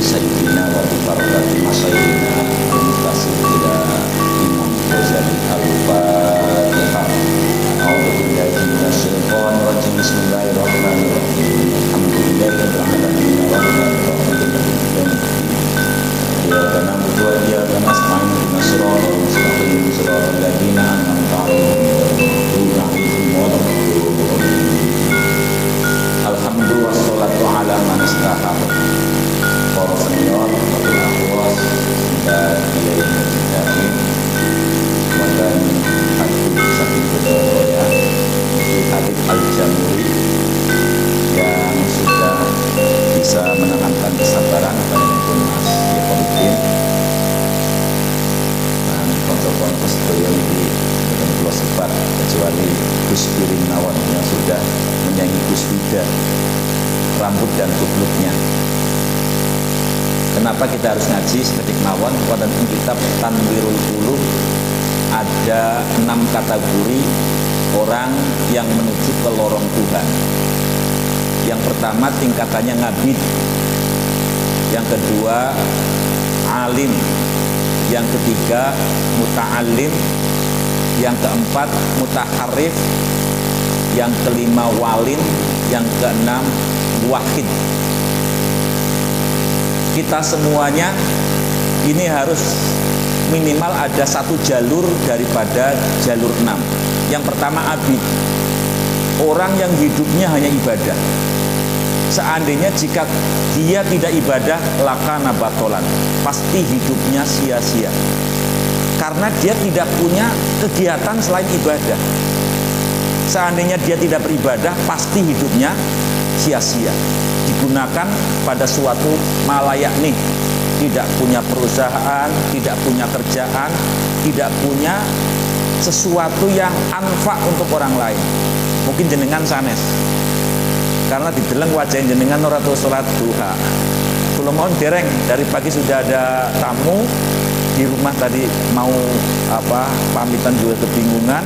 sayyidina wa bi barakati masyayina al-muttasil ila Imam Ghazali al-Fatihah. A'udzu billahi minasy syaithanir rajim. Bismillahirrahmanirrahim. Alhamdulillahirabbil alamin arrahmanir rahim. Iyyaka na'budu wa iyyaka nasta'in ihdinas siratal mustaqim siratal ladzina an'amta 'alaihim ghairil maghdubi 'alaihim. Alhamdulillah wassalatu ala man istahaq. Para senior, para akhwas dan ilaihi mujahid dan Habib Saking Bedoya Habib Al-Jamuri yang sudah bisa menanamkan kesabaran pun Mas Yekoluddin dan konco-konco sedaya di Pulau Sebat, kecuali Gus Pirin Nawon yang sudah menyanyi Gus Wida rambut dan kupluknya. Kenapa kita harus ngaji seperti Nawon? Pada kitab Tanwirul Qulub ada 6 kategori orang yang menuju ke lorong Tuhan. Yang pertama tingkatannya ngabid, yang kedua alim, yang ketiga muta'alim, yang keempat mutaharrif, yang kelima walin, yang keenam wahid. Kita semuanya ini harus minimal ada satu jalur daripada jalur 6. Yang pertama abid, orang yang hidupnya hanya ibadah. Seandainya jika dia tidak ibadah, lakana batolan, pasti hidupnya sia-sia, karena dia tidak punya kegiatan selain ibadah. Seandainya dia tidak beribadah, pasti hidupnya sia-sia, digunakan pada suatu malayak nih, tidak punya perusahaan, tidak punya kerjaan, tidak punya sesuatu yang anfa untuk orang lain. Mungkin jenengan sanes karena dideleng wajah jenengan ora tau salat duha. Kula mohon dereng dari pagi sudah ada tamu di rumah tadi mau pamitan juga kebingungan,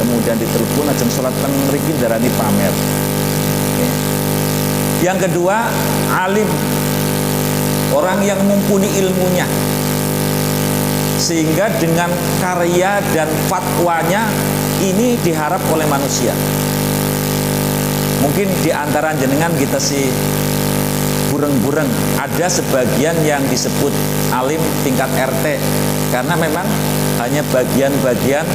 kemudian ditelepon ajeng salat teng mriki darani pamer. Yang kedua alim, orang yang mumpuni ilmunya sehingga dengan karya dan fatwanya ini diharap oleh manusia. Mungkin di antara jenengan kita sih bureng-bureng ada sebagian yang disebut alim tingkat RT karena memang hanya bagian-bagian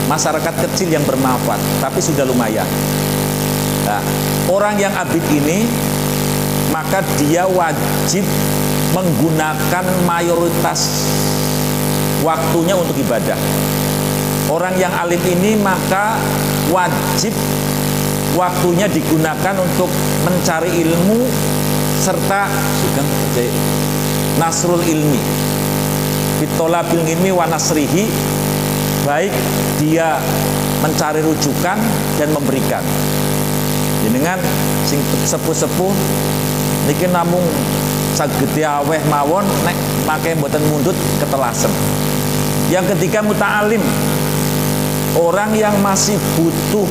masyarakat kecil yang bermanfaat, tapi sudah lumayan. Nah, orang yang abid ini maka dia wajib menggunakan mayoritas waktunya untuk ibadah. Orang yang alim ini maka wajib waktunya digunakan untuk mencari ilmu serta nasrul ilmi, bitolabil ilmi wa nasrihi, baik dia mencari rujukan dan memberikan. Jenengan sing sepuh-sepuh niki namung sagede aweh mawon nek make mboten mundut ketelasem. Yang ketiga muta'alim, orang yang masih butuh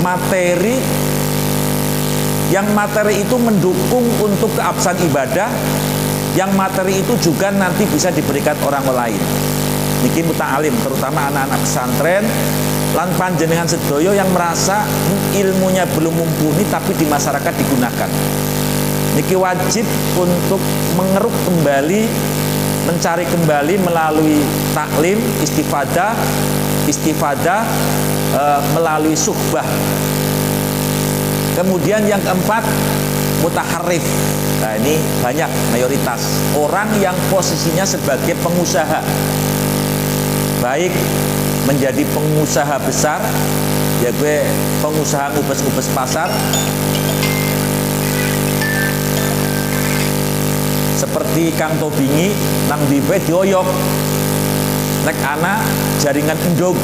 materi, yang materi itu mendukung untuk keabsahan ibadah, yang materi itu juga nanti bisa diberikan orang lain. Niki muta'alim, terutama anak-anak pesantren lan panjenengan sedoyo yang merasa ilmunya belum mumpuni tapi di masyarakat digunakan. Niki wajib untuk mengeruk kembali, mencari kembali melalui taklim, istifadah melalui suhbah. Kemudian yang keempat mutaharrif. Nah, ini banyak mayoritas orang yang posisinya sebagai pengusaha, baik menjadi pengusaha besar, ya gue pengusaha ngubes-ngubes pasar, seperti Kang Tobingi nang diwe dioyok nek ana jaringan endog,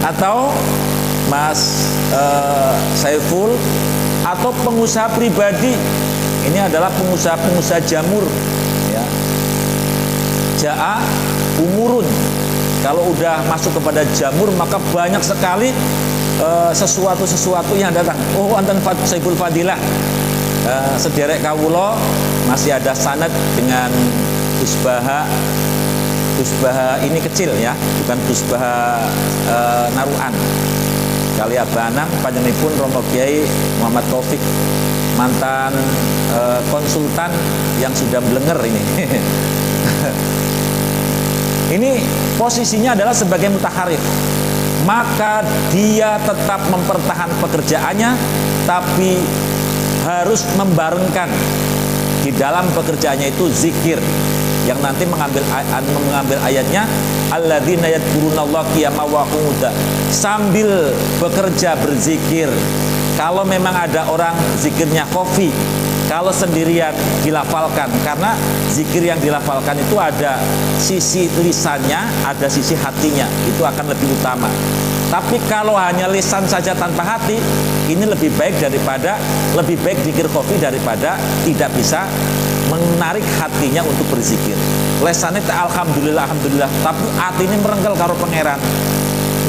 atau Mas Saiful, atau pengusaha pribadi. Ini adalah pengusaha jamur ya. Ja'a umurun, kalau udah masuk kepada jamur maka banyak sekali sesuatu yang datang. Oh, anten Saiful Fadilah, sederek kawula masih ada sanad dengan Tusbaha ini kecil ya, bukan Tusbaha Naruan. Kali Abanang panjenenganipun Romo Kiai Muhammad Taufik, mantan konsultan yang sudah belenger ini. Ini posisinya adalah sebagai mutaharif, maka dia tetap mempertahankan pekerjaannya, tapi harus membarengkan di dalam pekerjaannya itu zikir, yang nanti mengambil ayatnya alladzina yadhkurunallaha qiyaman wa qu'udan, sambil bekerja berzikir. Kalau memang ada orang zikirnya kofi, kalau sendirian dilafalkan, karena zikir yang dilafalkan itu ada sisi lisannya, ada sisi hatinya, itu akan lebih utama. Tapi kalau hanya lisan saja tanpa hati, ini lebih baik zikir kofi daripada tidak bisa menarik hatinya untuk berzikir. Lesannya alhamdulillah, tapi hati ini merengkel karo pangeran.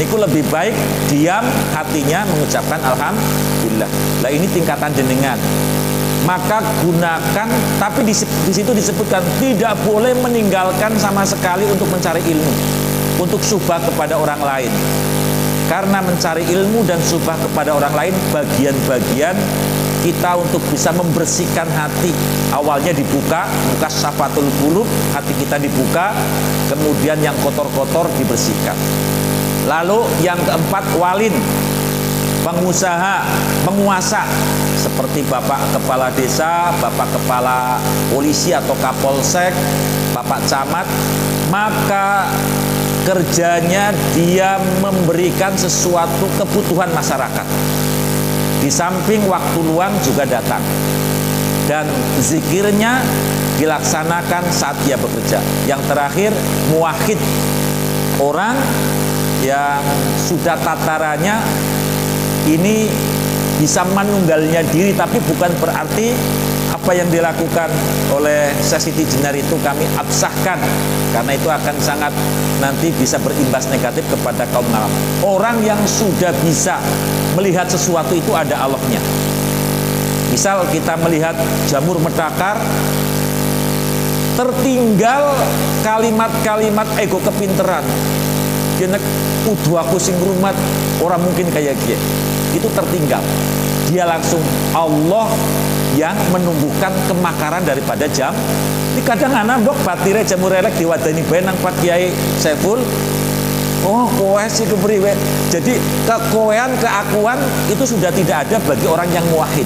Niku lebih baik diam, hatinya mengucapkan alhamdulillah. Lah ini tingkatan jenengan. Maka gunakan, tapi di situ disebutkan tidak boleh meninggalkan sama sekali untuk mencari ilmu, untuk syubhat kepada orang lain. Karena mencari ilmu dan syubhat kepada orang lain bagian-bagian kita untuk bisa membersihkan hati. Awalnya dibuka, muka syafatul qulub, hati kita dibuka, kemudian yang kotor-kotor dibersihkan. Lalu yang keempat, walin, pengusaha, penguasa, seperti bapak kepala desa, bapak kepala polisi atau kapolsek, bapak camat, maka kerjanya dia memberikan sesuatu kebutuhan masyarakat. Di samping waktu luang juga datang, dan zikirnya dilaksanakan saat dia bekerja. Yang terakhir, muwahhid, orang yang sudah tatarannya ini bisa menunggalnya diri, tapi bukan berarti apa yang dilakukan oleh Siti Jenar itu kami absahkan, karena itu akan sangat nanti bisa berimbas negatif kepada kaum awam. Orang yang sudah bisa melihat sesuatu itu ada Allahnya. Misal kita melihat jamur medakar, tertinggal kalimat-kalimat ego kepinteran. Jenek udu aku sing rumat, orang mungkin kayak dia. Itu tertinggal. Dia langsung Allah yang menumbuhkan kemakaran daripada jam. Ini kadang anak dok batire jamur elek diwadani bae nang Pak Kiai Saiful. Oh, kowe sih kepriwe. Jadi kekowean, keakuan itu sudah tidak ada bagi orang yang muwahhid.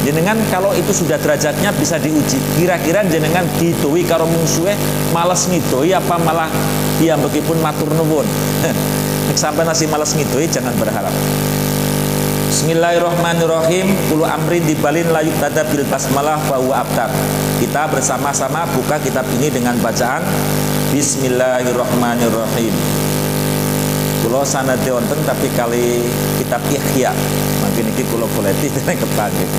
Jenengan kalau itu sudah derajatnya bisa diuji. Kira-kira jenengan didoi karo mungsuhe malas ngidoi apa malah dia meskipun matur nuwun. Nek sampai nasi malas ngidoi jangan berharap. Bismillahirrahmanirrahim. Kulu amrin dibalin layuk tada bil basmalah fa huwa abtar. Kita bersama-sama buka kitab ini dengan bacaan Bismillahirrahmanirrahim. Kulo sanade wonten tapi kali kitab Ihya. Mangke niki kula goleti dene kepanggih.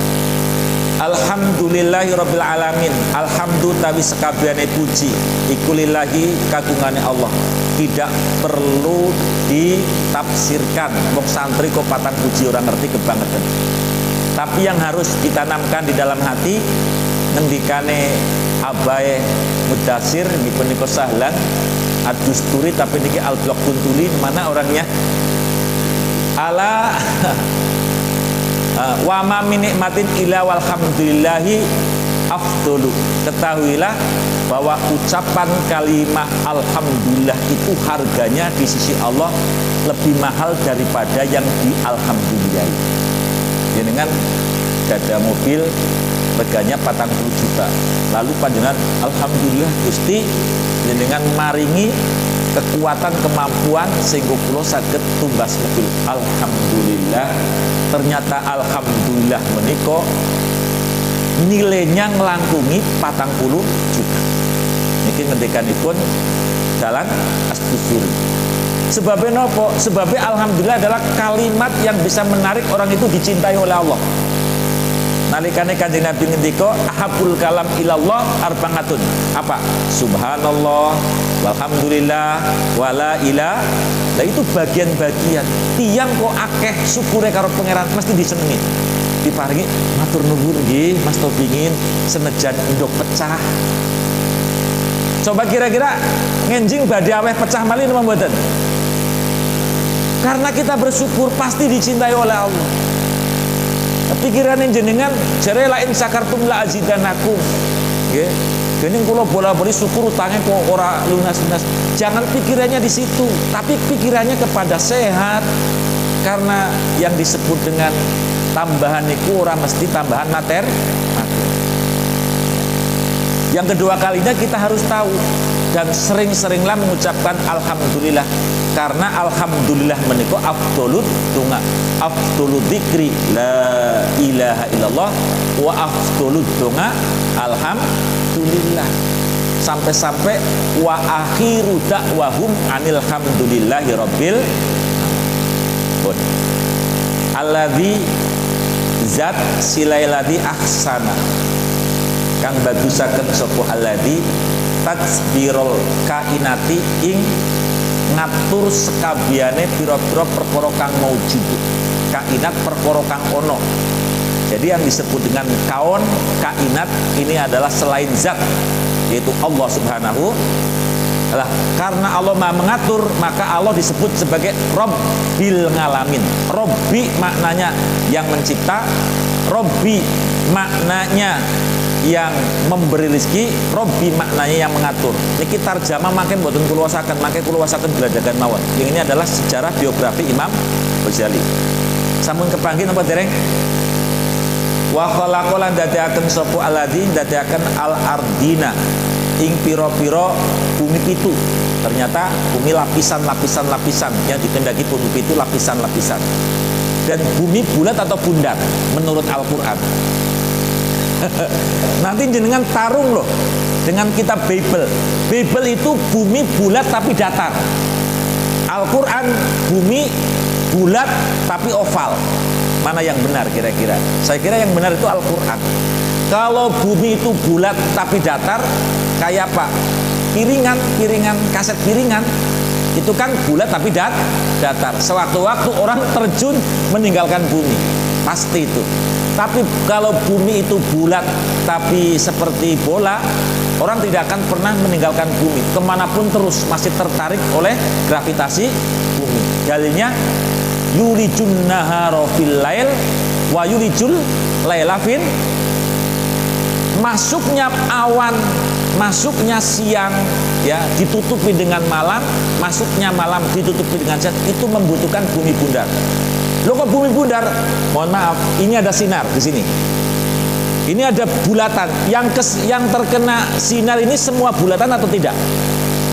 Alhamdulillahirabbil alamin. Alhamdu tawi sekabehane puji iku lillahi kagungane Allah. Tidak perlu ditafsirkan. Wong santri kok patang puji orang ngerti kebangetan. Tapi yang harus ditanamkan di dalam hati ngendikane Abae Mudassir nipun niku sahlan Ad-Dusturi, tapi niki Al-Blok Kuntuli, mana orangnya? Ala wa ma min nikmatin illa walhamdulillahi afdolu. Ketahuilah bahwa ucapan kalimat alhamdulillah itu harganya di sisi Allah lebih mahal daripada yang di alhamdulillah. Jenengan ada mobil reganya 40 juta, lalu panjenengan alhamdulillah Gusti jenengan maringi kekuatan kemampuan sehingga kula saged tumbas mobil. Alhamdulillah, ternyata alhamdulillah menika nilainya ngelangkungi 40 juta. Niki ngendikanipun dalan As-Dusturi. Sebabnya nopo? Sebabnya alhamdulillah adalah kalimat yang bisa menarik orang itu dicintai oleh Allah. Nalikane Kanjeng Nabi ngendika ahabul kalam ilallah arba'atun. Apa? Subhanallah, walhamdulillah, wala ilah. Nah itu bagian-bagian. Tiang kok akeh syukure karo pangeran mesti disenengi. diparingi matur nuwun nggih Mas Tobingin senajan endok pecah. Coba kira-kira ngenjing badhe aweh pecah malih napa mboten? Karena kita bersyukur pasti dicintai oleh Allah. Pikirannya jenengan jare la in sakartum la azidanakum. Nggih. Gene kula bola-bali syukur utangnya kok ora lunas-lunas. Jangan pikirannya di situ, tapi pikirannya kepada sehat. Karena yang disebut dengan tambahan itu ora mesti tambahan materi. Yang kedua kalinya kita harus tahu dan sering-seringlah mengucapkan alhamdulillah, karena alhamdulillah menika afdolud donga, afdolud dzikri la ilaha illallah wa afdolud donga alhamdulillah, sampai-sampai wa akhiru da'wahum anil hamdulillahi rabbil alamin. Alladzi zat silailadi ahsana kang bagusaken sapa alladzi tatsbirul kainati ing ngatur sekabehane pira-pira perkara kang maujud. Kainat perkara kang ono. Jadi yang disebut dengan kaon, kainat ini adalah selain zat, yaitu Allah Subhanahu. Lah, karena Allah Maha mengatur, maka Allah disebut sebagai Rabbil ngalamin. Robbi maknanya yang mencipta, Robbi maknanya yang memberi rezeki, Robbi maknanya yang mengatur. Niki tarjamah makin boten kula wasaken, makin kula wasaken gladagan mawon. Yang ini adalah sejarah biografi Imam Ghazali. Sampun kepanggih napa dereng? Wa khalaqalan dadiaken sapa alladzi dadiaken al-ardina ing pira-pira bumi pitu. Ternyata bumi lapisan yang dikendaki bumi pitu lapisan-lapisan. Dan bumi bulat atau bundar menurut Al-Qur'an. Nanti jenengan tarung loh dengan kitab Bible. Bible itu bumi bulat tapi datar. Al-Quran bumi bulat tapi oval. Mana yang benar kira-kira? Saya kira yang benar itu Al-Quran. Kalau bumi itu bulat tapi datar, kayak apa? Piringan kaset piringan itu kan bulat tapi datar. Sewaktu-waktu orang terjun meninggalkan bumi, pasti itu. Tapi kalau bumi itu bulat tapi seperti bola, orang tidak akan pernah meninggalkan bumi. Kemanapun terus masih tertarik oleh gravitasi bumi. Dalilnya yulijun nahara fil lail wa yulijul laila fil. Masuknya awan, masuknya siang ya ditutupi dengan malam, masuknya malam ditutupi dengan siang, itu membutuhkan bumi bundar. Loh kok bumi bundar? Mohon maaf, ini ada sinar di sini. Ini ada bulatan. Yang terkena sinar ini semua bulatan atau tidak?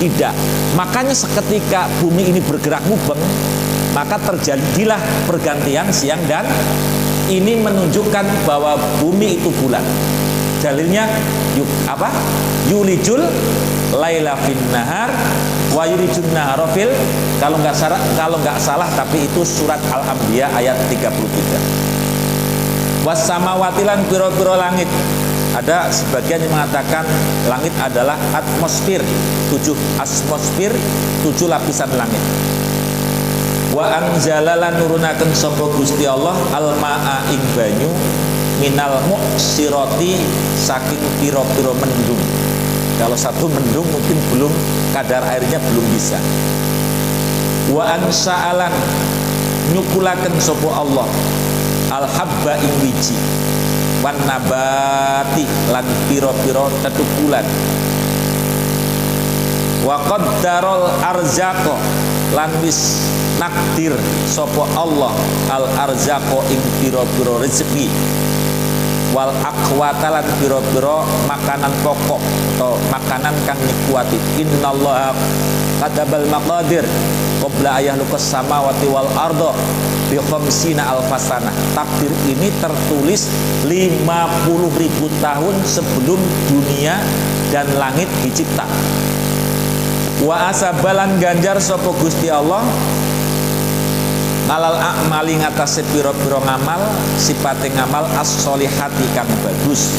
Tidak. Makanya seketika bumi ini bergerak mubeng, maka terjadilah pergantian siang dan ini menunjukkan bahwa bumi itu bulat. Dalilnya yulijul laila fin nahar wa yulijun nahara fil, kalau nggak salah tapi itu surat Al-Anbiya ayat 33. Wasamawatilan piro-piro langit. Ada sebagian yang mengatakan langit adalah atmosfer, 7 atmosfer, 7 lapisan langit. Wa anzalalan nurunaken sapa Gusti Allah al-ma'a ing banyu minal muksiroti saking piro-piro mendung. Kalau satu mendung mungkin belum, kadar airnya belum bisa. Wa ansa'alan nyukulaken sapa Allah al-habba ing wiji wan nabati lan piro-piro tetukulan. Wa qaddarul arzaqo lan wis nakdir sapa Allah al arzaqo ing piro-piro rezeki wal aqwatalan piro-piro makanan pokok atau makanan kang nikuati. Innallaha katabal maqadir qabla ayahlukas samawati wal ardo bi khamsina alfasanah. Takdir ini tertulis 50.000 tahun sebelum dunia dan langit dicipta. Wa asabalan ganjar sapa Gusti Allah alal a'mali ngatasi piro-piro ngamal, sifate ngamal as-solihati kang bagus,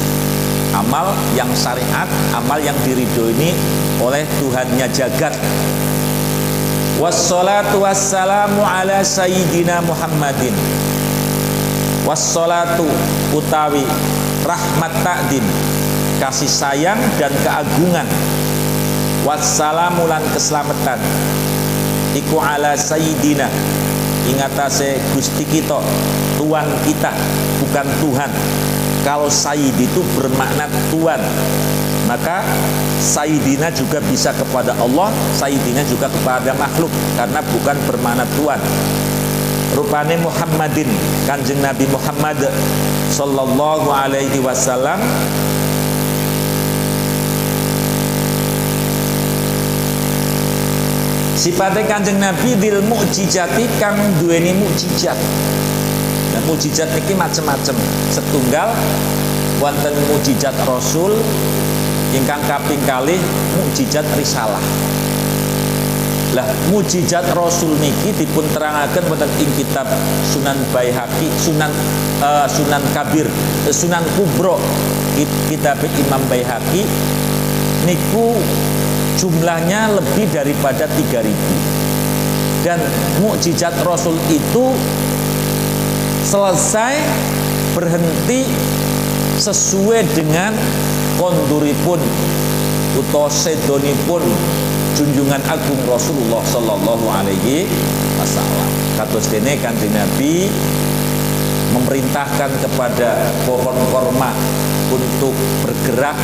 amal yang syariat, amal yang diridhoi oleh Tuhannya jagat. Wassalatu wassalamu ala sayyidina Muhammadin Wassalatu utawi rahmat ta'din, kasih sayang dan keagungan. Wassalamu lan keselamatan iku ala sayyidina, ingatase Gusti kita, Tuhan kita, bukan Tuhan. Kalau sayyid itu bermakna Tuhan, maka sayyidina juga bisa kepada Allah, sayyidina juga kepada makhluk, karena bukan bermakna Tuhan. Rupane Muhammadin, Kanjeng Nabi Muhammad sallallahu alaihi wasallam, sifatnya Kanjeng Nabi bil mukjizati, kang duweni mukjizat. Nah, mukjizat iki macam-macam. Setunggal wonten mukjizat Rasul, ingkang kaping kalih mukjizat risalah. Lah mukjizat Rasul niki dipun terangaken wonten ing kitab Sunan Baihaqi, Sunan Kabir, Sunan Kubro, kitab Imam Baihaqi niku jumlahnya lebih daripada 3.000. Dan mukjizat Rasul itu selesai berhenti sesuai dengan konduripun utawa sedonipun junjungan agung Rasulullah sallallahu alaihi wasallam. Kados dene Kanjeng Nabi memerintahkan kepada pohon korma untuk bergerak,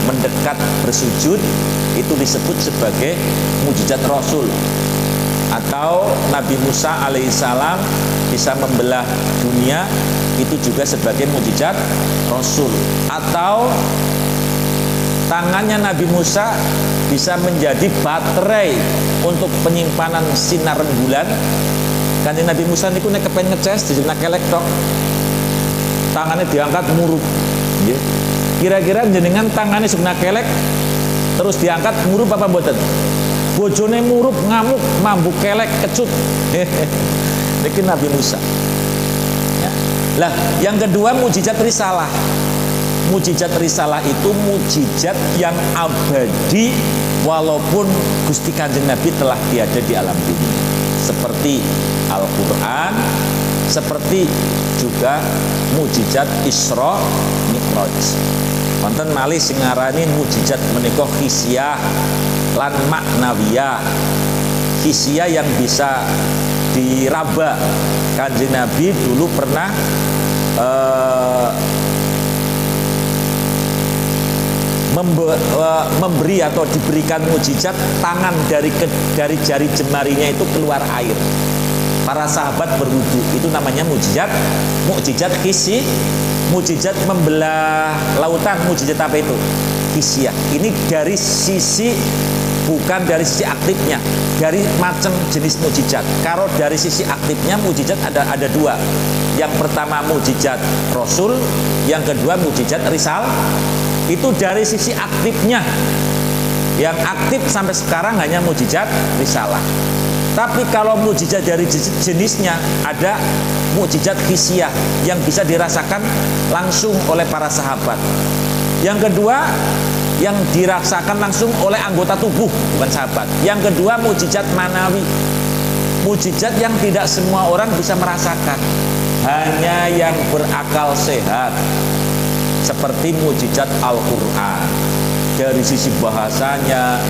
mendekat, bersujud, itu disebut sebagai mukjizat Rasul. Atau Nabi Musa alaihissalam bisa membelah dunia, itu juga sebagai mukjizat Rasul. Atau tangannya Nabi Musa bisa menjadi baterai untuk penyimpanan sinar rembulan. Kanjeng Nabi Musa niku nek kepen ngeces di nek elektrok, tangannya diangkat murup. Kira-kira jenengan tangannya sudah kelek terus diangkat murup apa mboten? Bojone murup, ngamuk, mambu kelek, kecut. Niki Nabi Musa. Ya. Lah, yang kedua mukjizat risalah. Mukjizat risalah itu mukjizat yang abadi walaupun Gusti Kanjeng Nabi telah tiada di alam dunia. Seperti Al-Qur'an, seperti juga mukjizat Isra Mi'raj. Wonten malih sing ngarani mukjizat menika hisiyah lan maknawiyah. Hisiyah yang bisa diraba. Kanjeng Nabi dulu pernah memberi atau diberikan mukjizat, tangan dari jari jemarinya itu keluar air. Para sahabat berwudu, itu namanya mukjizat hisi. Mukjizat membelah lautan, mukjizat apa itu? Hisiyah. Ini dari sisi, bukan dari sisi aktifnya, dari macam jenis mukjizat. Kalau dari sisi aktifnya mukjizat ada dua. Yang pertama mukjizat Rasul, yang kedua mukjizat risal. Itu dari sisi aktifnya. Yang aktif sampai sekarang hanya mukjizat risalah. Tapi kalau mukjizat dari jenisnya ada mukjizat hisiyah yang bisa dirasakan langsung oleh para sahabat. Yang kedua yang dirasakan langsung oleh anggota tubuh, bukan sahabat. Yang kedua mukjizat manawi, mukjizat yang tidak semua orang bisa merasakan, hanya yang berakal sehat. Seperti mukjizat Al-Qur'an, dari sisi bahasanya,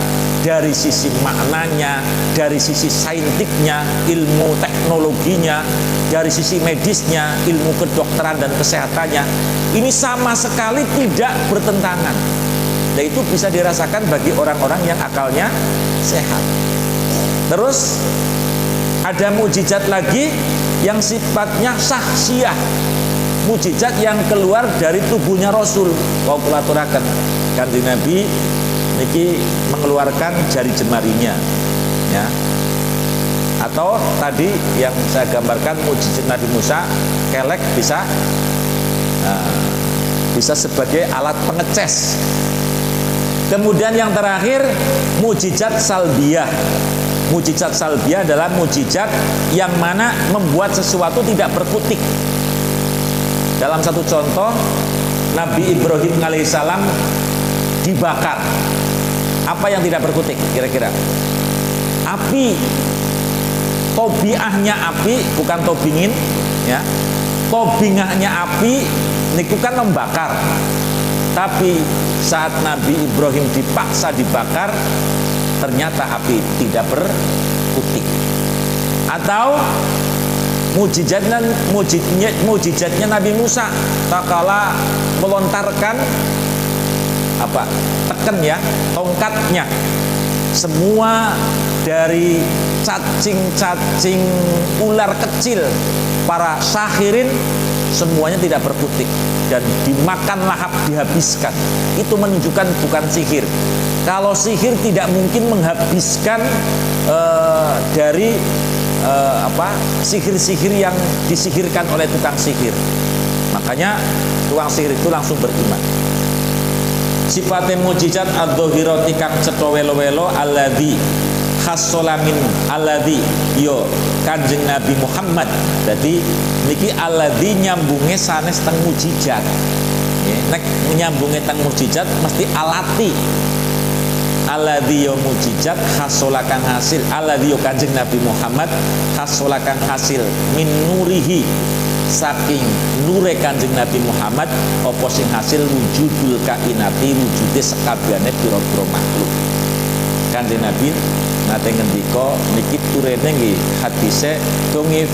dari sisi maknanya, dari sisi saintiknya, ilmu teknologinya, dari sisi medisnya, ilmu kedokteran dan kesehatannya, ini sama sekali tidak bertentangan. Dan itu bisa dirasakan bagi orang-orang yang akalnya sehat. Terus ada mukjizat lagi yang sifatnya sahsiah, mukjizat yang keluar dari tubuhnya Rasul. Kau kulaturakan Kanjeng Nabi niki mengeluarkan jari jemarinya, ya. Atau tadi yang saya gambarkan mukjizat Nabi Musa, kelek bisa sebagai alat pengeces. Kemudian yang terakhir mukjizat salbiyah. Mukjizat salbiyah adalah mukjizat yang mana membuat sesuatu tidak berkutik. Dalam satu contoh, Nabi Ibrahim alaihissalam dibakar. Apa yang tidak berkutik kira-kira? Api. Tobiahnya api, bukan tobingin, ya. Tobingahnya api niku kan membakar. Tapi saat Nabi Ibrahim dipaksa dibakar, ternyata api tidak berkutik. Atau mujizatnya Nabi Musa tatkala melontarkan tongkatnya, semua dari cacing-cacing ular kecil para sahirin semuanya tidak berkutik dan dimakan lahap, dihabiskan. Itu menunjukkan bukan sihir. Kalau sihir tidak mungkin menghabiskan dari sihir-sihir yang disihirkan oleh tukang sihir. Makanya tukang sihir itu langsung beriman. Sifatnya mujizat ad-dhahirati kang cetha welo-welo alladzi khasolamin alladzi yo Kanjeng Nabi Muhammad. Jadi niki alladzi nyambunge sanes teng mujizat. Nek nyambunge teng mujizat mesti alati. Alladzi yo mujizat khasolakan hasil, alladzi yo Kanjeng Nabi Muhammad khasolakan hasil min nurihi, saking nure Kanjeng Nabi Muhammad apa sing hasil wujudul kainati, wujude sekabehane pira-pira makhluk. Kanjeng Nabi nate ngendika niki turene nggih hadise dongif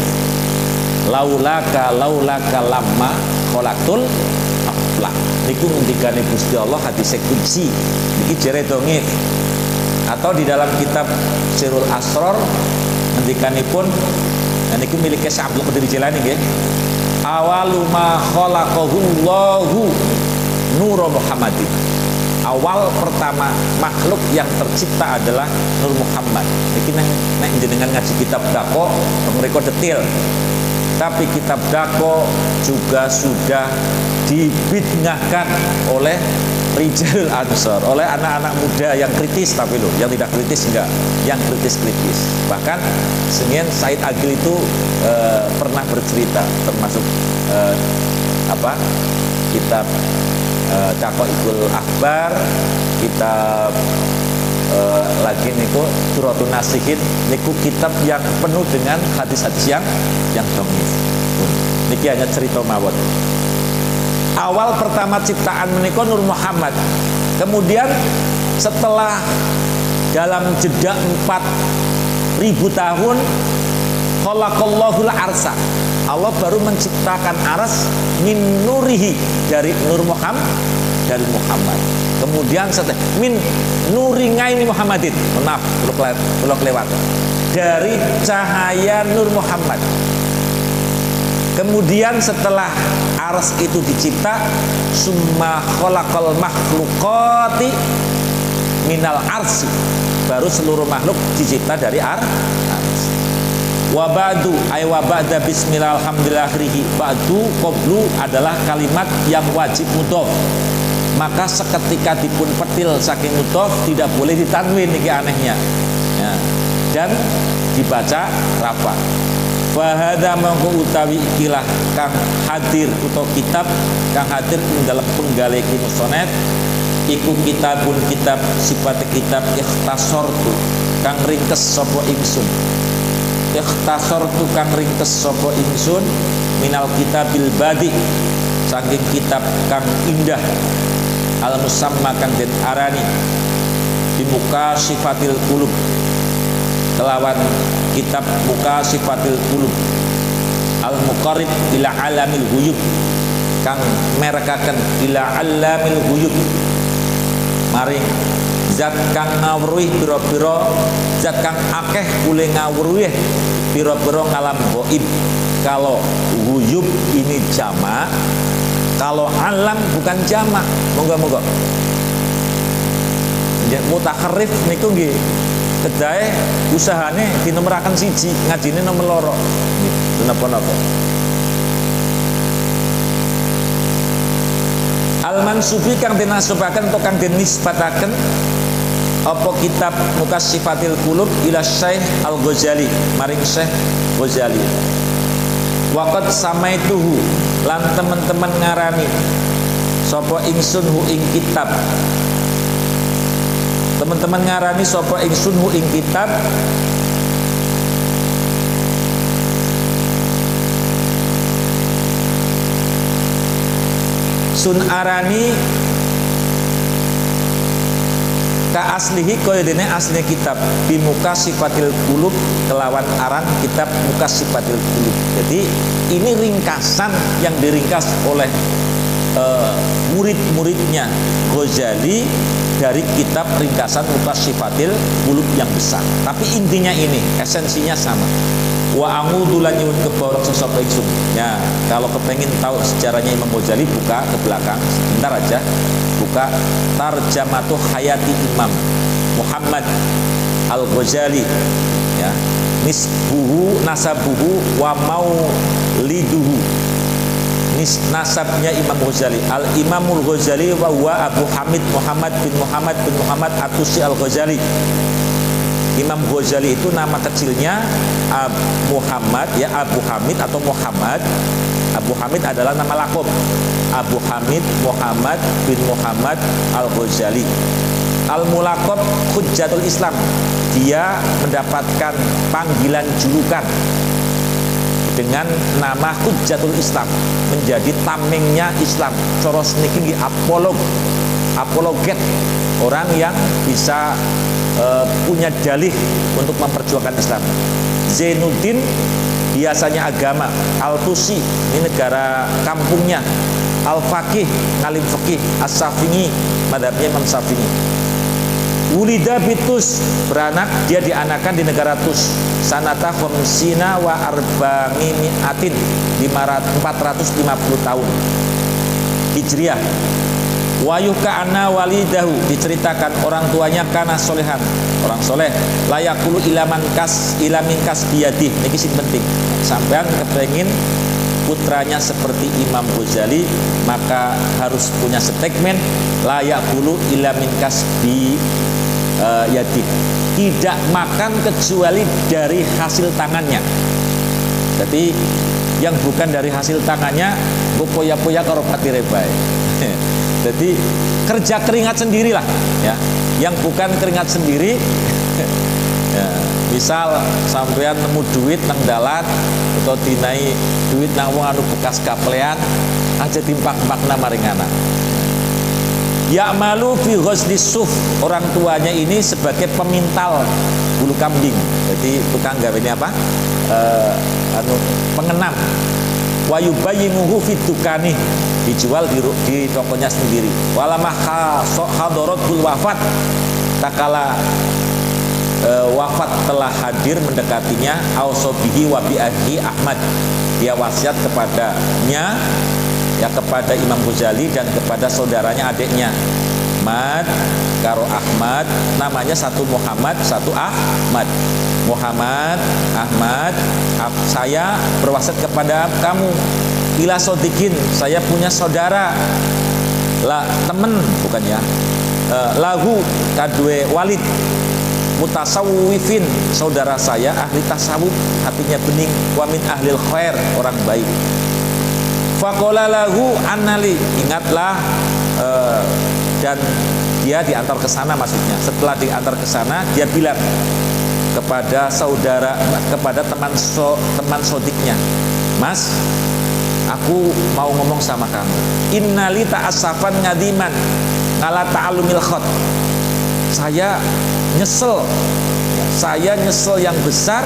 laulaka lamma khalaqtul aflak. Niku ngendikane Gusti Allah hadise qudsi niki jere dongif. Atau di dalam kitab Sirul Asror ngendikanipun niku milike Syekh Abdul Qadir Jilani nggih. Awalu ma khalaqahullahu nur Muhammadin. Awal pertama makhluk yang tercipta adalah Nur Muhammad. Iki nek jenengan ngaji kitab Dako mereka detail. Tapi kitab Dako juga sudah dibidngahkan oleh Rijalul Ansor, oleh anak-anak muda yang kritis, tapi loh, yang tidak kritis enggak, yang kritis-kritis. Bahkan Sengen Said Agil itu pernah bercerita, termasuk kitab Daqaiqul Akhbar, kitab lagi niku Duratun Nasihin, niku kitab yang penuh dengan hadis-hadis yang dhaif. Niki hanya cerita mawon. Awal pertama ciptaan menika Nur Muhammad. Kemudian setelah dalam jeda 4.000 tahun khalaqallahul arsa, Allah baru menciptakan aras min nurihi, dari Nur Muhammad, dari Muhammad. Kemudian setelah min nuri ngaini Muhammadin, maaf kalau kelewat, dari cahaya Nur Muhammad. Kemudian setelah aras itu dicipta, summa khalaqal makhluqati minal arsi, baru seluruh makhluk dicipta dari ars. Wa ba'du ay wa ba'da bismillah alhamdulillah akhirih. Ba'du qablu adalah kalimat yang wajib mudhof. Maka seketika dipun petil saking mudhof tidak boleh ditanwin, niki anehnya. Ya. Dan dibaca rafa. Wa hadza mangko utawi ikilah kang hadir utawa kitab kang hadir ing dalam penggale iki musonef iku kitabun kitab sifat kitab ikhtasortu kang ringkes sapa ingsun. Ikhtasortu kang ringkes sapa ingsun minal kitabil badi, saking kitab kang indah al musamma kang den arani di muka sifatil qulub, kelawan kitab muka sifatil qulub al muqarrib ila alamil ghuyub, kang merekaken ila alamil ghuyub, maring zat kang ngawruhi pira-pira, zat kang akeh kule ngawruhi pira-pira ngalam gaib. Kalau ghuyub ini jamak, kalau alam bukan jamak. Monggo-monggo. Mutakharrif niku nggih kedae usahane dinomeraken siji, ngajine nomor loro. Nggih, napa-napa. Al-mansubi kang dinasubaken atau kang dinisbataken apa kitab Mukassifatil Qulub ila Syekh Al-Ghazali, maring Syekh Ghazali. Waqad samaituhu, lan teman-teman ngarani sapa ingsun hu ing kitab. Teman-teman ngarani sapa ingsun hu ing kitab sun arani ka aslihi koyodene aslinya kitab bimuka sifatil kulub kelawan aran kitab muka sifatil kulub. Jadi ini ringkasan yang diringkas oleh murid-muridnya Ghazali dari kitab ringkasan muka sifatil kulub yang besar. Tapi intinya ini, esensinya sama. Wa a'udzu lan nyuwun keborok sosok ingsun. Ya, kalau kepengen tahu sejarahnya Imam Ghazali buka ke belakang sebentar aja. Buka Tarjamatu Hayati Imam Muhammad Al-Ghazali, ya. Nisbuhu nasabuhu wa mauliduhu. Nasabnya Imam Ghazali. Al-Imamul Ghazali wa huwa Abu Hamid Muhammad bin Muhammad Atusi Al-Ghazali. Imam Ghazali itu nama kecilnya Muhammad, ya, Abu Hamid atau Muhammad. Abu Hamid adalah nama lakop. Abu Hamid Muhammad bin Muhammad Al-Ghazali. Al-Mulaqab Hujjatul Islam. Dia mendapatkan panggilan julukan dengan nama Hujjatul Islam, menjadi tamengnya Islam. Coros niki apologet, orang yang bisa punya dalih untuk memperjuangkan Islam. Zainuddin biasanya agama. Al-Tusi ini negara kampungnya. Al-Faqih ngalim fikih. As-Syafi'i madhabnya Imam Syafi'i. Wulida bitus, beranak, dia dianakan di negara Tus. Sanata khamsina wa arba'mi mi'atin, 450 tahun Hijriah. Wa yuka walidahu, diceritakan orang tuanya kana solehan, orang soleh. Layakulu ilamin kas biyadih. Ini sing penting. Sampean kepengen putranya seperti Imam Ghazali, maka harus punya statement layakulu ilamin kas biyadih. Tidak makan kecuali dari hasil tangannya. Jadi yang bukan dari hasil tangannya poya-poya karo pati rebae. Jadi kerja keringat sendirilah, ya. Yang bukan keringat sendiri, ya. Misal sampean nemu duit nang dalan atau dinai duit nang wong anu bekas kaplean, aja timpak-pak nama ringana. Ya malu fi ghusli suf, orang tuanya ini sebagai pemintal bulu kambing. Jadi tukang gawe ini apa? Pengenam. Wa yubayyinuhu fi dukani, dijual di tokonya sendiri. Walamah hadaratul wafat, takala wafat telah hadir mendekatinya, ausobihi wa bi Ahmad, dia wasiat kepadanya, ya, kepada Imam Ghazali dan kepada saudaranya, adiknya Ahmad karo Ahmad, namanya satu Muhammad, satu Ahmad. Muhammad, Ahmad, saya berwasiat kepada kamu, ila sodikin, saya punya saudara, lah temen bukan ya, lahu kadue walid mutasawwifin, saudara saya ahli tasawuf, hatinya bening, wamin ahlil khair, orang baik. Faqala lahu annali, ingatlah, dan dia diantar ke sana, maksudnya setelah diantar ke sana dia bilang kepada saudara, kepada teman sodiknya, Mas, aku mau ngomong sama kamu. Innali ta'asafan ngadiman ngala ta'alumil khot. Saya nyesel yang besar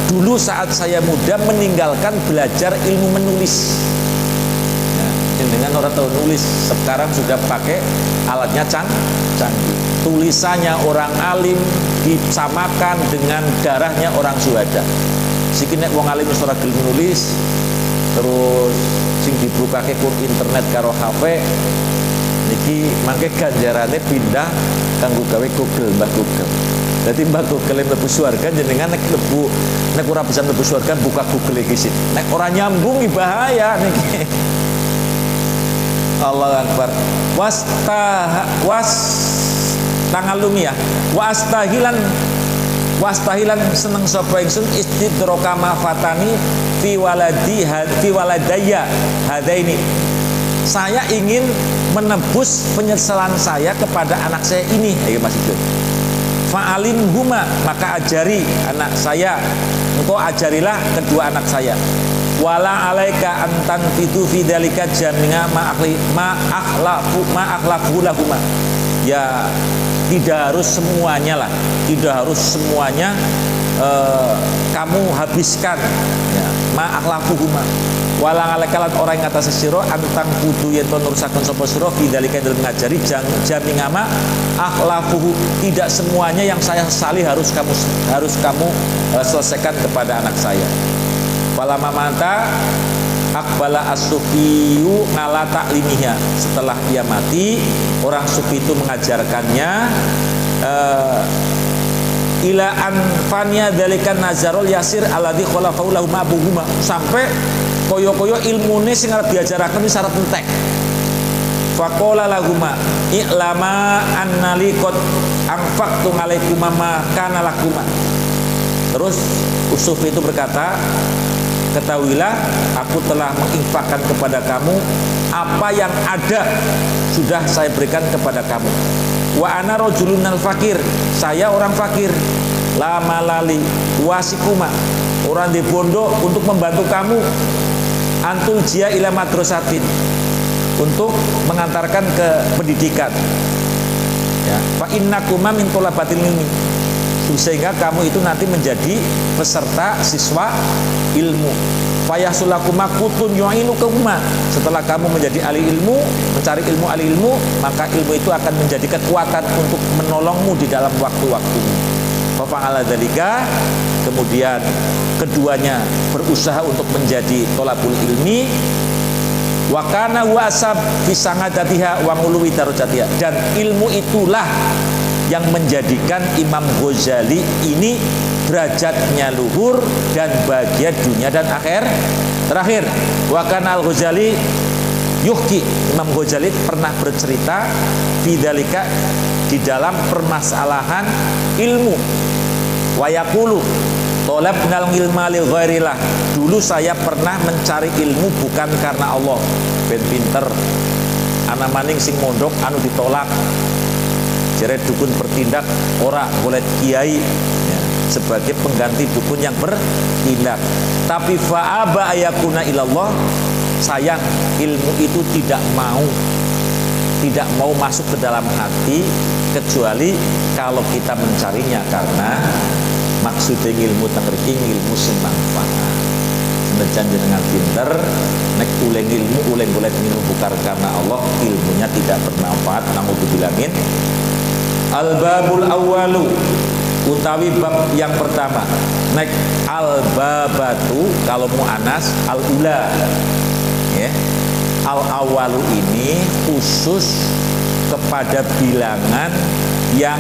dulu saat saya muda meninggalkan belajar ilmu menulis. Dengan orang tahu nulis, sekarang sudah pakai alatnya canggih. Tulisannya orang alim disamakan dengan darahnya orang syuhada. Siki nek wong alim ora gelem nulis, terus sing dibukake ku internet karo HP niki mangke ganjarane pindah kanggo gawe Google, Mbah Google. Dadi Mbah Google mlebu swarga, jenengan nek ora bisa mlebu swarga buka Google iki sih. Nek ora nyambung bahaya niki. Allahu Akbar. Tangalumi ya. Wastahilan seneng sapa ingsun istidroka ma fatani fi waladayya hadaini. Saya ingin menebus penyesalan saya kepada anak saya ini. Ayo Mas Idul. Fa'alim huma, maka ajari anak saya. Engkau ajarilah kedua anak saya. wala alaika antan fitu fidzalika jami'a ma akhlafu lahuma. Ya tidak harus semuanya lah, tidak harus semuanya kamu habiskan ya, ma akhlafuhuma. Wala alakalat orang yang atas sira antang kudu yen to nurusaken sapa sira bidzalika dalam ngajari jami ngama akhlafuhu. Tidak semuanya yang saya sesali harus kamu selesaikan kepada anak saya. Fala mamata akbala as-sufiyu ngala taklimiha. Setelah ia mati, orang sufi itu mengajarkannya ila anfanya dzalikan nazarul yasir alladzi khalafahu lahum abuhuma, sampai koyo-koyo ilmune sing arep diajaraken wis arep entek. Faqala lahuma i'lama annali qad anfaqtu alaikuma ma kana lakuma. Terus Sufi itu berkata, ketahuilah aku telah menginfakkan kepada kamu apa yang ada sudah saya berikan kepada kamu. Wa ana rajulun fakir, saya orang fakir. La malali wasikuma, orang di bondo untuk membantu kamu. Antul jia ila madrasatin, untuk mengantarkan ke pendidikan. Ya, fa innakuma min thalabatil ilmi, sehingga kamu itu nanti menjadi peserta siswa ilmu. Fayasulakuma kutun yu'inukuma, setelah kamu menjadi ahli ilmu, mencari ilmu ahli ilmu, maka ilmu itu akan menjadi kekuatan untuk menolongmu di dalam waktu-waktu. Fa fa'ala dzalika, kemudian keduanya berusaha untuk menjadi tolabul ilmi. Wa kana wa asab fi sangadatiha wa nguluwi darajatiha, dan ilmu itulah yang menjadikan Imam Ghazali ini derajatnya luhur dan bahagia dunia dan terakhir. Wa kana al-Ghazali yuhki, Imam Ghazali pernah bercerita bidzalika, di dalam permasalahan ilmu. Wa yaqulu tolabnal ilma li ghairillah, dulu saya pernah mencari ilmu bukan karena Allah. Ben pinter ana maning sing mondok anu ditolak, jere dukun bertindak ora boleh kiai ya, sebagai pengganti dukun yang bertindak. Tapi fa'aba ayakuna ilallah, sayang ilmu itu tidak mau masuk ke dalam hati kecuali kalau kita mencarinya, karena maksudnya ilmu tengriking ilmu sing manfaat. Senajan jenengan pinter nek uleng ilmu uleng golek ilmu bukan karena Allah, ilmunya tidak bermanfaat. Namun dibilangin al-babul awwalu, utawi bab yang pertama. Nek al-babatu kalau mu'anas al-ula ya. Al-awwalu ini khusus kepada bilangan yang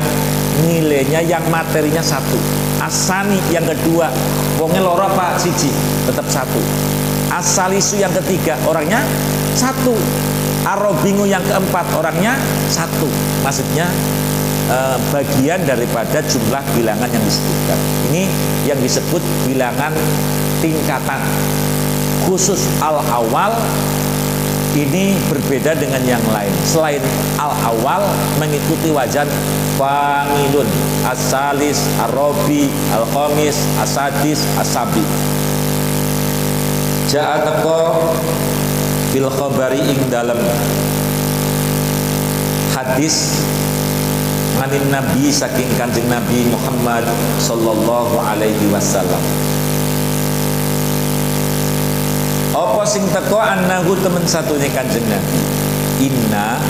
nilainya, yang materinya satu. Asani yang kedua, wonge loro apa siji, tetap satu. Asalisu yang ketiga, orangnya satu. Arobingu yang keempat, orangnya satu. Maksudnya bagian daripada jumlah bilangan yang disebutkan. Ini yang disebut bilangan tingkatan. Khusus al-awal ini berbeda dengan yang lain. Selain al-awal mengikuti wajan fa'ilun, as-salis, ar-rabi, al-khamis, as-sadis, as-sabi. Ja'a teko bil khabari ing dalam hadis nganin Nabi saking Kanjeng Nabi Muhammad sallallahu alaihi wasallam. Apa sing teko annahu temen satunya Kanjeng Nabi. Inna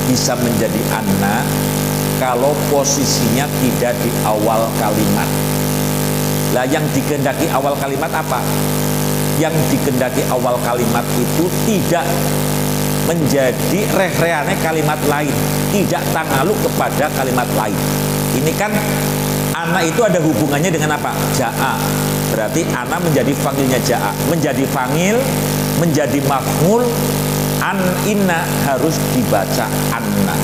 bisa menjadi anna kalau posisinya tidak di awal kalimat. Lah yang dikehendaki awal kalimat apa? Yang dikehendaki awal kalimat itu tidak menjadi reh-rehane kalimat lain, tidak tangaluk kepada kalimat lain. Ini kan ana itu ada hubungannya dengan apa? Ja'a. Berarti ana menjadi fangilnya ja'a, menjadi fangil, menjadi maf'ul. An inna harus dibaca anna.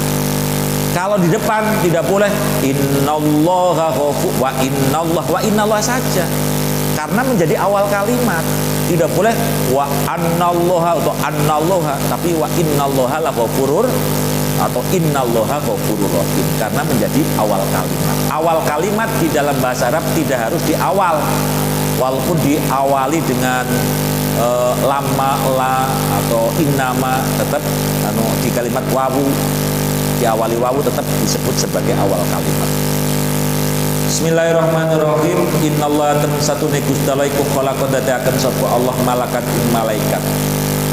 Kalau di depan tidak boleh innallaha ghafur wa innallah saja, karena menjadi awal kalimat. Tidak boleh wa annallaha atau annallaha, tapi wa innallaha laghafurur atau innallaha ghafurur rahim, karena menjadi awal kalimat. Awal kalimat di dalam bahasa Arab tidak harus di awal, walaupun diawali dengan lama, la atau innama tetap di kalimat wawu, diawali wawu tetap disebut sebagai awal kalimat. Bismillahirrahmanirrahim. Innallaha satune Gusti Allah iku khalaqa dadiaken sapa Allah malakat ing malaikat.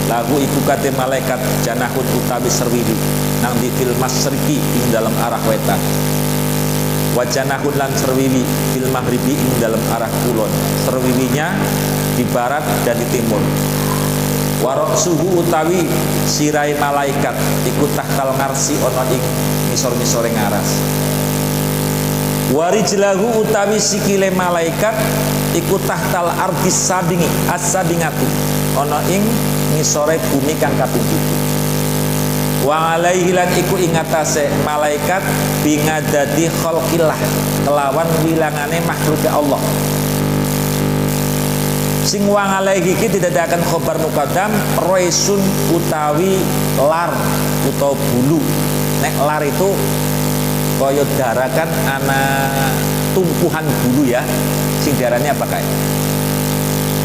Lagu iku kate malaikat janahun utawi serwiwi nang di fil masriqi ing dalam arah wetan. Wa janahun lan serwiwi fil maghribi ing dalam arah kulon. Serwiwinya di barat dan di timur. Warok suhu utawi sirai malaikat iku tahtal ngarsi ana ing ngisor-ngisore ngaras. Warijlahu utawi sikile malaikat iku tahtal ardis sabingi as-sabingatu ana ing ngisore bumi kang kaping 7. Wa alaihi lan iku ing atase malaikat bingadadi khalqillah kelawan wilangane makhluk Allah. Sing wa alaihi iki didadekaken khobar muqaddam raisun utawi lar utawa bulu. Nek lar itu kaya darakan ana tumpuhan bulu ya. Sing diarani apa kae?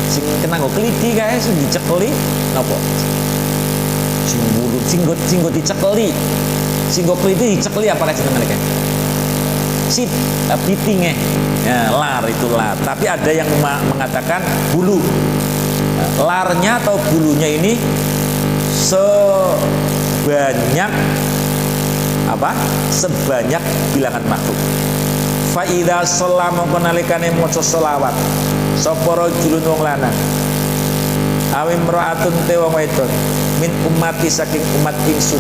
Sing kena nggo klidi kae sing dicekeli napa? Sing bulu sing nggo dicekeli. Sing nggo klidi dicekeli apa kae jenenge kae? Sip, pitinge. Ya, lar itu lar. Tapi ada yang mengatakan bulu. Larnya atau bulunya ini sebanyak apa? Sebanyak bilangan makhluk. Fa idza shallama konalikane maca selawat sapa rajulun wong lanang awim imra'atun te wong wedok min ummati saking umat ingsun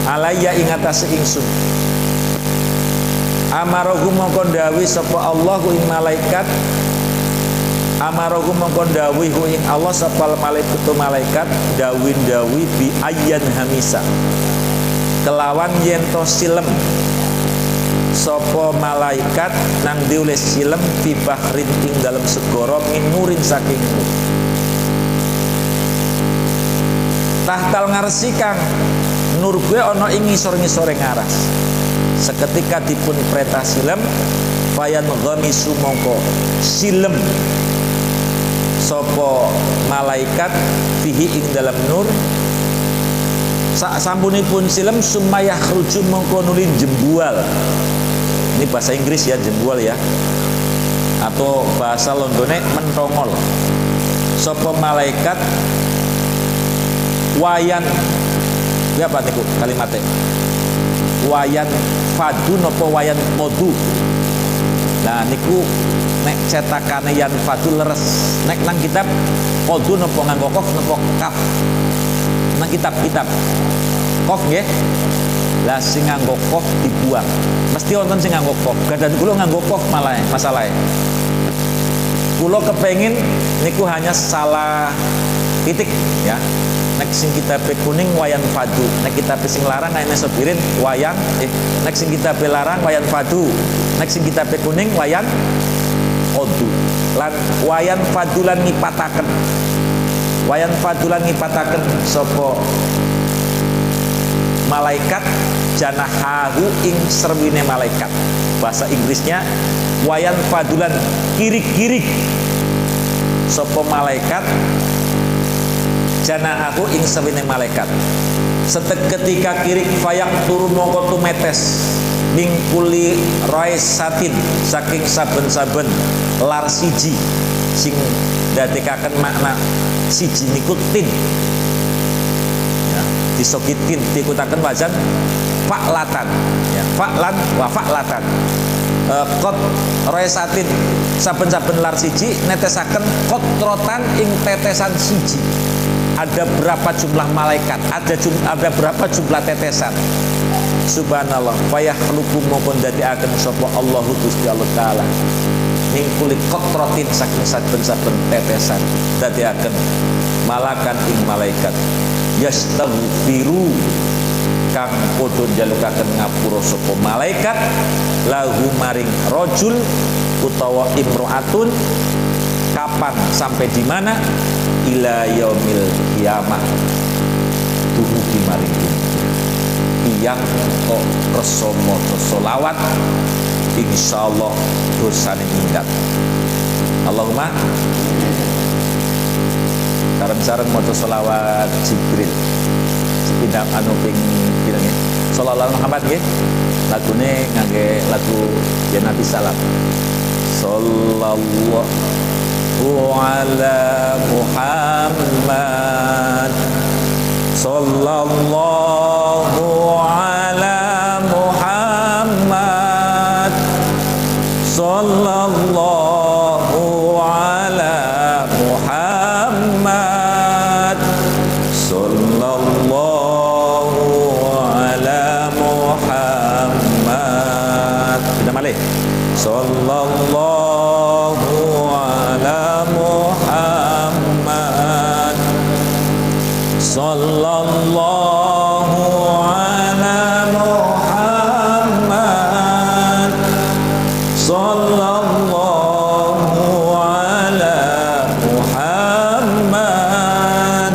alayya ing atase ingsun amarahu mongko ndawi sapa Allah ing malaikat amarahu mongko ndawi ing Allah sapa malaikat dawi bi ayyan hamisa kelawan yen to silem sapa malaikat nang diulis silem fi bahrin ing dalam segara minurin saking tahtal ngarsi kang nur gue ana ing ngisor-ngisore ngaras seketika dipun perintah silem fayan ghamisu mongko silem sapa malaikat fihi ing dalam nur sak sampunipun silem sumayah rujuk mongko nulin jembual. Ini bahasa Inggris ya, jembual ya. Atau bahasa Londone mentongol. Sapa malaikat wayan ya apa niku kalimatnya? Wayan fadu napa wayan modu. Nah niku nek cetakane yan fadu leres. Nek nang kitab modu napa nganggo kof napa kaf. Nang kitab-kitab kof nggih. Lah sing nganggo kof dibuang. Mesti wonten sing nganggo kof. Gadan kula nganggo kof malah masalahe. Kula kepengin niku hanya salah titik ya. Nek sing kitabe kuning wayan fadu, nek kitabe sing larang nek sebirin wayan nek sing kitabe larang wayan fadu, nek sing kitabe kuning wayan odu. Lan wayan fadulan ngipataken. Wayan fadulan ngipataken sapa malaikat janahahu ing serwine malaikat. Bahasa Inggrisnya wayan fadulan kirik-kirik sapa malaikat janahahu ing serwine malaikat. Seketika kirik fayak turu mongko tumetes mingkuli raisatin saking saben-saben lar siji sing dadekaken makna siji niku tin ya, disogitin dikutaken wazan fa'latan ya, fa'lan wa fa'latan kot raisatin saben-saben lar siji netesaken kotrotan ing tetesan siji. Ada berapa jumlah malaikat, ada berapa jumlah tetesan. Subhanallah, fayakhluqu mongkon dadiaken sapa Allahu Gusti Allah taala ning kulit kotrotin saking saben-saben tetesan dadiaken malakan ing malaikat yastaghfiru kang padha njalukaken ngapura sapa malaikat lahu maring rajul utawa imro'atun kapan sampai di mana ila yaumil kiamah dumugi maring tiyang kok kersa maca selawat insyaallah dosane minggat. Allahumma sareng-sareng maca selawat Jibril sepindah anu ping pirang nggih sallallahu Muhammad nggih lagune ngangge lagu ya Nabi salam sallallahu ala Muhammad sallallahu ala Muhammad sallallahu ala Muhammad sallallahu ala Muhammad kita malih sallallahu ala Muhammad sallallahu ala Muhammad sallallahu ala Muhammad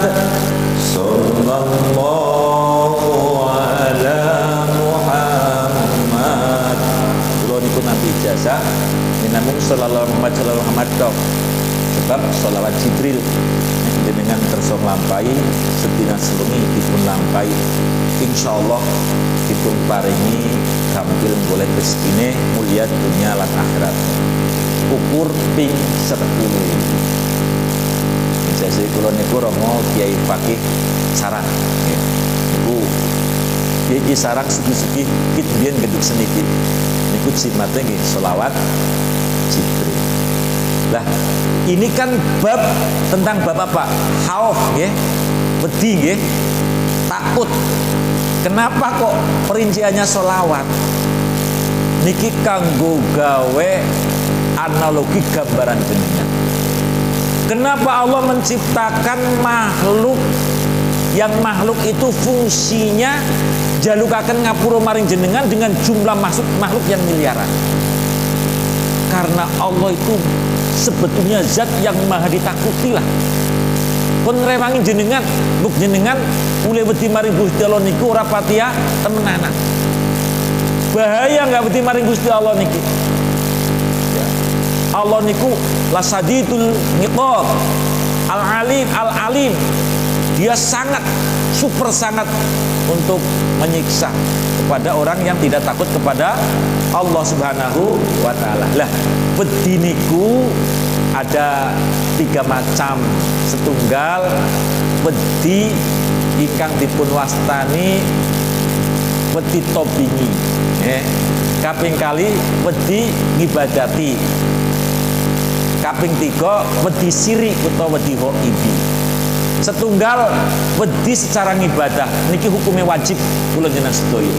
sallallahu ala Muhammad. Kula niku nampi ijazah namung sallallahu Muhammad tok sebab sholawat Jibril dengan kersa nglampahi sedina sewengi dipun lampahi insyaallah dipun paringi gampil golek rezekine mulia dunia lan akhirat ukur ping 10. Ijazah kula niku Romo Kiai Fakih Sarang niku Kiai Sarang sugi-sugi kit biyen genduk sedikit niku jimate nggih sholawat Jibril. Lah, ini kan bab tentang bab apa? Khauf nggih. Wedi nggih. Takut. Kenapa kok perinciannya sholawat? Niki kanggo gawe analogi gambaran jenengan. Kenapa Allah menciptakan makhluk yang makhluk itu fungsinya jalukaken ngapura maring jenengan dengan jumlah makhluk yang miliaran? Karena Allah itu sebetulnya zat yang maha ditakuti lah. Kon rewangi jenengan, buk jenengan mulai wedi maring Gusti Allah niku ora patia temenanan. Bahaya enggak wedi maring Gusti Allah niki. Ya. Allah niku lasadidul niqab, al-alim. Dia sangat super sangat untuk menyiksa kepada orang yang tidak takut kepada Allah Subhanahu wa taala. Lah, wedi niku ada 3 macam. Setunggal wedi ingkang dipun wastani wedi tobingi. Kaping kali wedi ngibadati. Kaping 3 wedi syirik utawa wedi ghaibi. Setunggal wedi secara ngibadah niki hukumnya wajib kula jenengan sedaya.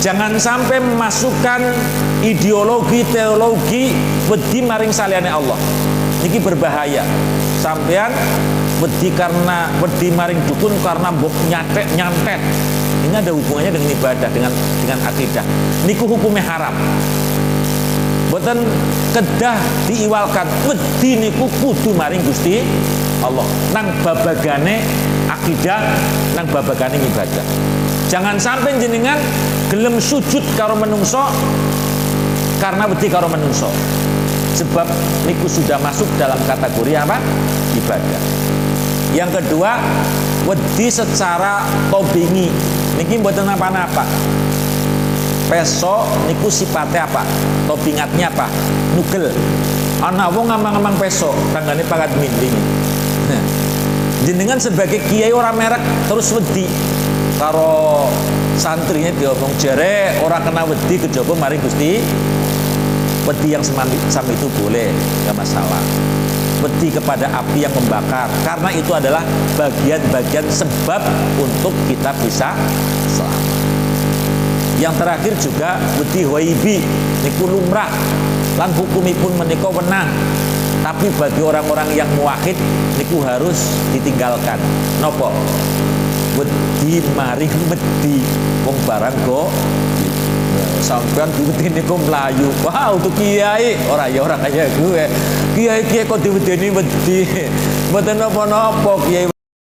Jangan sampai memasukkan ideologi teologi wedi maring saliyane Allah. Niki berbahaya. Sampean wedi karena wedi maring dukun karena mbok nyantet. Ini ada hubungannya dengan ibadah, dengan akidah. Niku hukumnya haram. Boten kedah diiwalkan wedi niku kudu maring Gusti Allah nang babagane akidah, nang babagane ibadah. Jangan sampai jenengan gelem sujud karo menungso karena wedi karo menungso. Sebab niku sudah masuk dalam kategori apa? Ibadah. Yang kedua, wedi secara tobingi. Niki mboten apa-apa. Peso niku sifatnya apa? Tobingatnya apa? Nugel. Ana wong ngambang-ngambang peso, tanggane pangkat minding. Nah, jenengan sebagai kiai ora merek terus wedi karo santrinya diomong jere ora kena wedi kejaba maring Gusti. Wedi yang sama itu boleh, enggak masalah. Wedi kepada api yang membakar karena itu adalah bagian-bagian sebab untuk kita bisa selamat. Yang terakhir juga wedi ghaibi niku lumrah lan hukumipun menika wenang. Tapi bagi orang-orang yang muwahhid niku harus ditinggalkan. Napa? Wedi maring wedi wong barang kok sampean diwedeni niku mlayu. Wah, untuk kiai ora ya ora kaya gue. Kiai kok diwedeni wedi. Mboten napa-napa kiai